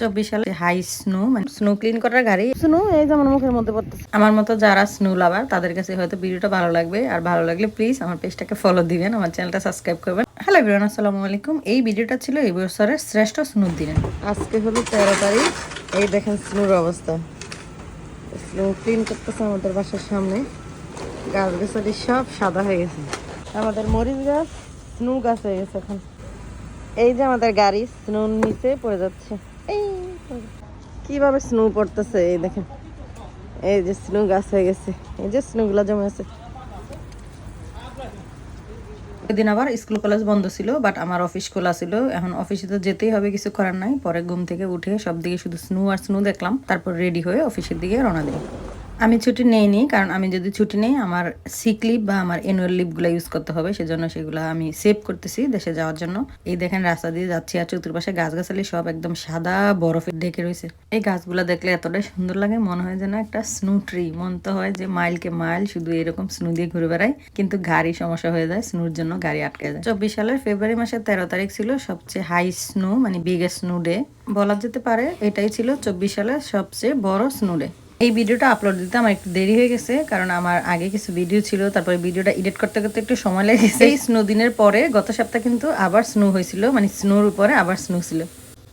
24 সালে high snow মানে snow clean করার গাড়ি স্নো এই যেমন মুখের মধ্যে পড়তেছে। আমার মতো যারা স্নো লাভার তাদের কাছে হয়তো ভিডিওটা ভালো লাগবে, আর ভালো লাগলে প্লিজ আমার পেজটাকে ফলো দিবেন, আমার চ্যানেলটা সাবস্ক্রাইব করবেন। হ্যালো এভরিওয়ান, আসসালামু আলাইকুম। এই ভিডিওটা ছিল এই বছরের শ্রেষ্ঠ স্নোর দিনে। আজকে হলো 13 তারিখ। এই দেখেন স্নোর অবস্থা। স্নো ক্লিন করতেছে আমাদের বাসার সামনে। গাছ গাছালি সব সাদা হয়ে গেছে। আমাদের মরিচ গাছ স্নো গাছ হয়ে গেছে এখন। এই যে আমাদের গাড়ি স্নো নিচে পড়ে যাচ্ছে। এই কিভাবে স্নো পড়তেছে এই দেখেন। এই যে স্নো গাছ হয়ে গেছে, এই যে স্নো গুলা জমে আছে। ওইদিন আবার স্কুল কলেজ বন্ধ ছিল, বাট আমার অফিস খোলা ছিল। এখন অফিসে তো যেতেই হবে, কিছু করার নাই। পরে ঘুম থেকে উঠে সব দিকে শুধু স্নো আর স্নো দেখলাম, তারপর রেডি হয়ে অফিসের দিকে রওনা দিই। আমি ছুটি নেইনি, কারণ আমি যদি ছুটি নেই আমার সিক লিভ বা আমার অ্যানুয়াল লিভগুলো ইউজ করতে হবে, সেজন্য সেগুলো আমি সেভ করতেছি দেশে যাওয়ার জন্য। এই দেখেন রাস্তা দিয়ে যাচ্ছি আর চতুর্পাশে গাছগাছালি সব একদম সাদা বরফে ঢেকে রয়েছে। এই গাছগুলো দেখলে এতটাই সুন্দর লাগে, মনে হয় যেন একটা স্নো ট্রি। মন তো হয় যে মাইলকে মাইল শুধু এরকম স্নো দিয়ে ঘুরে বেড়াই, কিন্তু গাড়ি সমস্যা হয়ে যায়, স্নোর জন্য গাড়ি আটকে যায়। 24 সালের ফেব্রুয়ারি মাসের 13 তারিখ ছিল সবচেয়ে হাই স্নো মানে বিগেস্ট স্নো ডে বলা যেতে পারে। এটাই ছিল 24 সালের সবচেয়ে বড় স্নো ডে। এই ভিডিওটা আপলোড দিতে আমার একটু দেরি হয়ে গেছে, কারণ আমার আগে কিছু ভিডিও ছিল, তারপরে ভিডিওটা এডিট করতে করতে একটু সময় লেগেছে। এই স্নো দিনের পরে গত সপ্তাহে কিন্তু আবার স্নো হয়েছিল, মানে স্নোর উপরে আবার স্নো ছিল।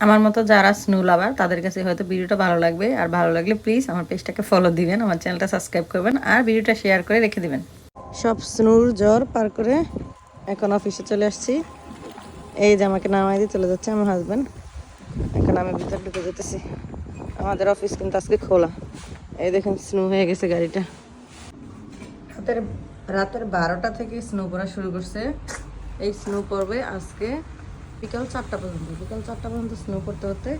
আমার মতো যারা স্নো লাভার তাদের কাছে হয়তো ভিডিওটা ভালো লাগবে, আর ভালো লাগলে প্লিজ আমার পেজটাকে ফলো দিবেন, আমার চ্যানেলটা সাবস্ক্রাইব করবেন, আর ভিডিওটা শেয়ার করে রেখে দিবেন। সব স্নোর জ্বর পার করে এখন অফিসে চলে আসছি। এই যে আমাকে নামাই দিয়ে চলে যাচ্ছে আমার হাজব্যান্ড। এখন আমি ভিতরে ঢুকে যেতেছি। আমাদের অফিস কিন্তু আজকে খোলা। এই দেখেন স্নো হয়ে গেছে গাড়িটা। রাতের 12টা থেকে স্নো পড়া শুরু করছে। এই স্নো পড়বে আজকে বিকাল 4টা পর্যন্ত। বিকাল 4টা পর্যন্ত স্নো পড়তে হতে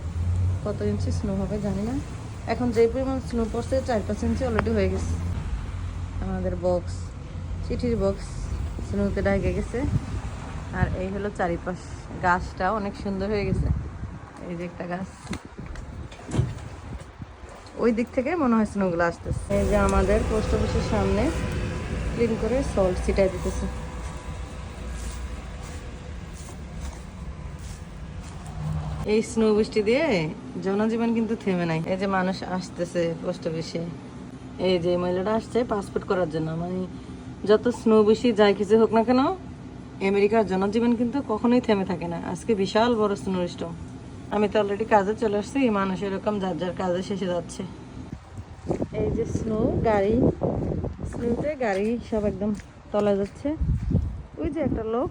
কত ইঞ্চি স্নো হবে জানি না। এখন যে পরিমাণ স্নো পড়ছে 4-5 ইঞ্চি অলরেডি হয়ে গেছে। আমাদের বক্স, চিঠির বক্স স্নোতে ঢাকে গেছে। আর এই হলো চারিপাশ। গাছটা অনেক সুন্দর হয়ে গেছে। এই যে একটা গাছ, ওই দিক থেকে মনে হয় স্নোগুলো আসতেছে। এই যে আমাদের পোস্ট অফিসের সামনে ক্লিন করে সল্ট ছিটাই দিতেছে। এই স্নো বৃষ্টি দিয়ে জনজীবন কিন্তু থেমে নাই। এই যে মানুষ আসতেছে পোস্ট অফিসে। এই যে মহিলাটা আসছে পাসপোর্ট করার জন্য। মানে যত স্নো বৃষ্টি যাই কিছু হোক না কেন, আমেরিকার জনজীবন কিন্তু কখনোই থেমে থাকে না। আজকে বিশাল বড় স্নো স্টর্ম। আমি তো অলরেডি কাজে চলে আসছি, মানুষ এরকম যার যার কাজে শেষে যাচ্ছে। এই যে স্নো গাড়ি, স্নোতে গাড়ি সব একদম তলা যাচ্ছে। ওই যে একটা লোক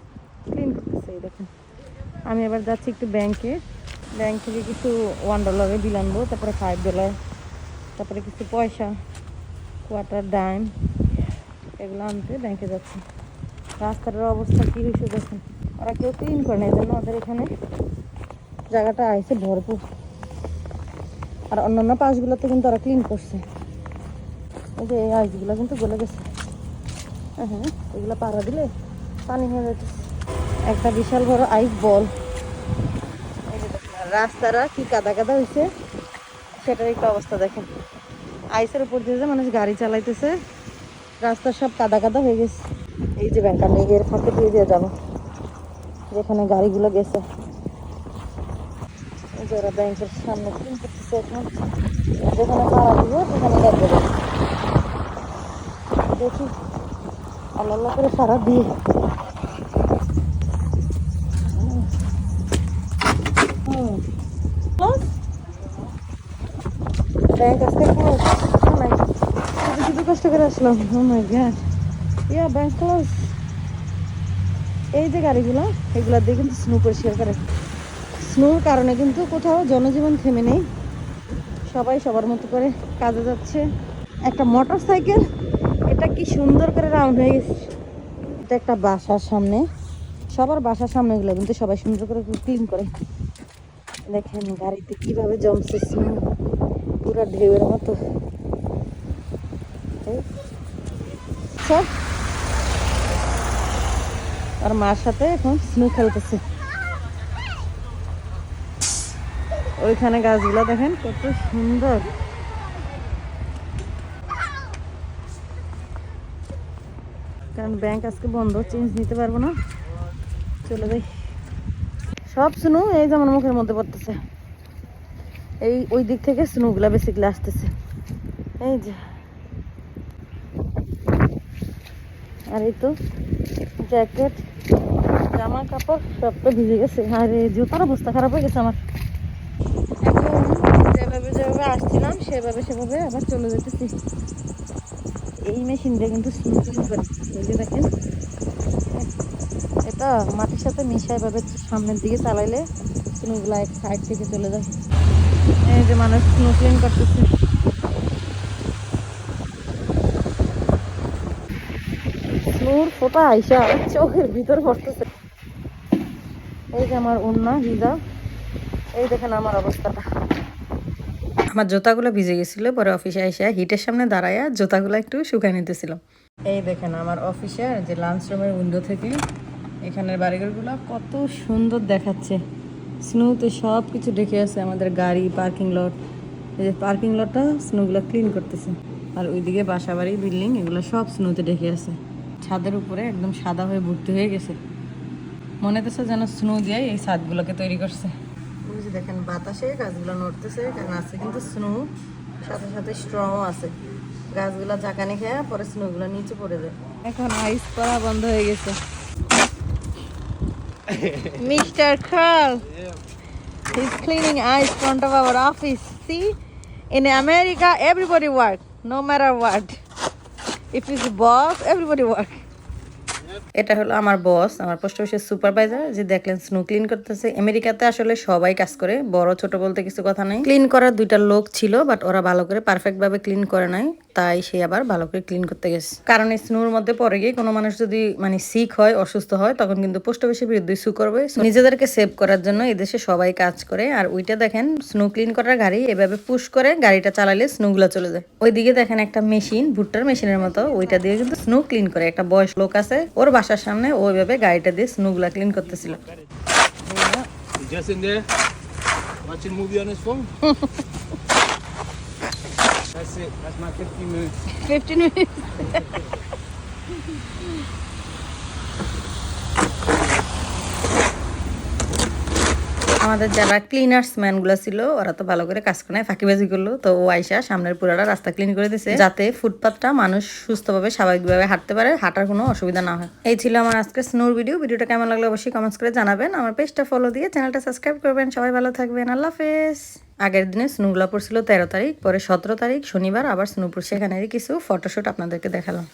ক্লিন করতেছে, এই দেখেন। আমি এবার যাচ্ছি একটু ব্যাংকে। ব্যাংক থেকে কিছু $1 বিল আনবো, তারপরে $5, তারপরে কিছু পয়সা, কোয়ার্টার, ডাইম, এগুলো আনতে ব্যাংকে যাচ্ছি। রাস্তাটার অবস্থা কী হয়েছে দেখেন। ওরা কেউ ক্লিন করে না, এই জন্য ওদের এখানে জায়গাটা আইসে ভরপুর। আর অন্যান্য পাশগুলোতে কিন্তু ওরা ক্লিন করছে। এই যে এই আইসগুলো কিন্তু গলে গেছে। হ্যাঁ, এগুলো পাড়া দিলে পানি হয়ে যাচ্ছে। একটা বিশাল বড় আইস বল। এই যে দেখেন রাস্তাটা কি কাদা কাদা হয়েছে, সেটার একটা অবস্থা দেখেন। আইসের উপর দিয়ে যে মানুষ গাড়ি চালাইতেছে, রাস্তা সব কাদা কাদা হয়ে গেছে। এই যে ব্যাংক, আমি এর ফাঁকে দিয়ে যাবো যেখানে গাড়িগুলো গেছে। এই যে ওরা ব্যাংকের সামনে ক্লিন করতেছে। এখন যেখানে পাড়া দিব সেখানে গাড়ি দেবে। দেখি আল্লাহ করে সারা দিয়ে। ব্যাংক আজকে শুধু কষ্ট করে আসলাম। ও মাই গড, ইয়া ব্যাংক ক্লোজ। এই যে গাড়িগুলো, এগুলা দিয়ে কিন্তু স্নো পরিষ্কার করে। স্নোর কারণে কিন্তু কোথাও জনজীবন থেমে নেই, সবাই সবার মতো করে কাজে যাচ্ছে। একটা মোটর সাইকেল, এটা কি সুন্দর করে রাউন্ড হয়ে গেছে। এটা একটা বাসার সামনে, সবার বাসার সামনে এগুলো কিন্তু সবাই সুন্দর করে ক্লিন করে। দেখেন গাড়িতে কিভাবে জমছে স্নো, পুরো ঢেউয়ের মতো। আর মার সাথে এখন স্নো খেলতেছে। ওইখানে গাছগুলো দেখেন কত সুন্দর। কারণ ব্যাংক আজকে বন্ধ, চেঞ্জ নিতে পারবো না, চলে যাই। সব স্নো এই যেমন মুখের মধ্যে পড়তেছে। এই ওই দিক থেকে স্নোগুলা বেসিক্যালি আসতেছে। এই যে, আর এই তো জ্যাকেট, জামা কাপড় সব তো ভিজে গেছে। আর এই জুতার অবস্থা খারাপ হয়ে গেছে আমার। এখন যেভাবে যেভাবে আসছিলাম সেভাবে সেভাবে আবার চলে যেতেছি। এই মেশিন দিয়ে কিন্তু স্নো ক্লিন করে, এই যে দেখেন, এটা মাটির সাথে মিশায় ভাবে সামনের দিকে চালাইলে স্নোগুলা এক সাইড থেকে চলে যায়। এই যে মানুষ স্নো ক্লিন করতেছে। স্নোর ফোঁটা আইসা চোখের ভিতর পড়তেছে। এই যে আমার ওন্না ভিজা, এই দেখেন আমার অবস্থাটা। আমার জুতাগুলো ভিজে গেছিল, পরে অফিসে এসে হিটের সামনে দাঁড়ায়া জুতাগুলো একটু শুকাই নিতেছিলাম। এই দেখেন আমার অফিসের যে লাঞ্চ রুমের উইন্ডো থেকে এখানের বাড়িঘরগুলো কত সুন্দর দেখাচ্ছে। স্নোতে সব কিছু ঢেকে আছে, আমাদের গাড়ি, পার্কিং লট। এই যে পার্কিং লটটা স্নোগুলো ক্লিন করতেছে। আর ওইদিকে বাসা বাড়ি, বিল্ডিং, এগুলো সব স্নোতে ঢেকে আছে। ছাদের উপরে একদম সাদা হয়ে ভর্তি হয়ে গেছে। মনে হচ্ছে যেন স্নো দিয়ে এই ছাদগুলোকে তৈরি করছে। বুঝে দেখেন বাতাসে গাছগুলো নড়তেছে, কারণ আছে কিন্তু স্নো, সাথে সাথে স্ট্রও আছে। গাছগুলো ঝাঁকানি খেয়ে পরে স্নোগুলো নিচে পড়ে যায়। এখন আইস পড়া বন্ধ হয়ে গেছে। Mr. Carl, he's cleaning ice front of our office. See, in America, everybody work, no matter what. If he's the boss, everybody work. এটা হলো আমার বস, আমার পোস্ট অফিসের সুপারভাইজার, যে দেখলেন স্নো ক্লিন করতেছে। আমেরিকাতে আসলে সবাই কাজ করে, বড় ছোট বলতে কিছু কথা নাই। ক্লিন করার দুইটা লোক ছিল, বাট ওরা ভালো করে পারফেক্ট ভাবে ক্লিন করে নাই, তাই সে আবার ভালো করে ক্লিন করতে গেছে। কারণ এই স্নোর মধ্যে পরে গিয়ে কোনো মানুষ যদি মানে সিক হয়, অসুস্থ হয়, তখন কিন্তু পোস্ট অফিসের বিরুদ্ধে সু করবে। নিজেদেরকে সেভ করার জন্য এদেশে সবাই কাজ করে। আর ওইটা দেখেন স্নো ক্লিন করার গাড়ি, এভাবে পুশ করে গাড়িটা চালালে স্নোগুলো চলে যায়। ওইদিকে দেখেন একটা মেশিন, ভুট্টার মেশিনের মতো, ওইটা দিয়ে কিন্তু স্নো ক্লিন করে। একটা বয়স লোক আছে ওর বাসার সামনে, ওইভাবে গাড়িটা দিয়ে স্নোগুলা ক্লিন করতেছিল। Just in there, watching movie on his phone. That's it. That's my 15 minutes. 15 minutes. আমাদের যারা ক্লিনার্স ম্যানগুলো ছিল ওরা তো ভালো করে কাজ করে ফাঁকিবাজি করলো, তো ও আইসা সামনের পুরাটা রাস্তা ক্লিন করে দিছে, যাতে ফুটপাথটা মানুষ সুস্থভাবে স্বাভাবিকভাবে হাঁটতে পারে, হাঁটার কোনো অসুবিধা না হয়। এই ছিল আমার আজকে স্নোর ভিডিও। ভিডিওটা কেমন লাগলো অবশ্যই কমেন্টস করে জানাবেন। আমার পেজটা ফলো দিয়ে চ্যানেলটা সাবস্ক্রাইব করবেন। সবাই ভালো থাকবেন, আল্লাহ হাফেজ। আগের দিনে স্নোগুলো পড়ছিল 13 তারিখ, পরে 17 তারিখ শনিবার আবার স্নো পড়ছে। এখানে কিছু ফটোশুট আপনাদেরকে দেখালাম।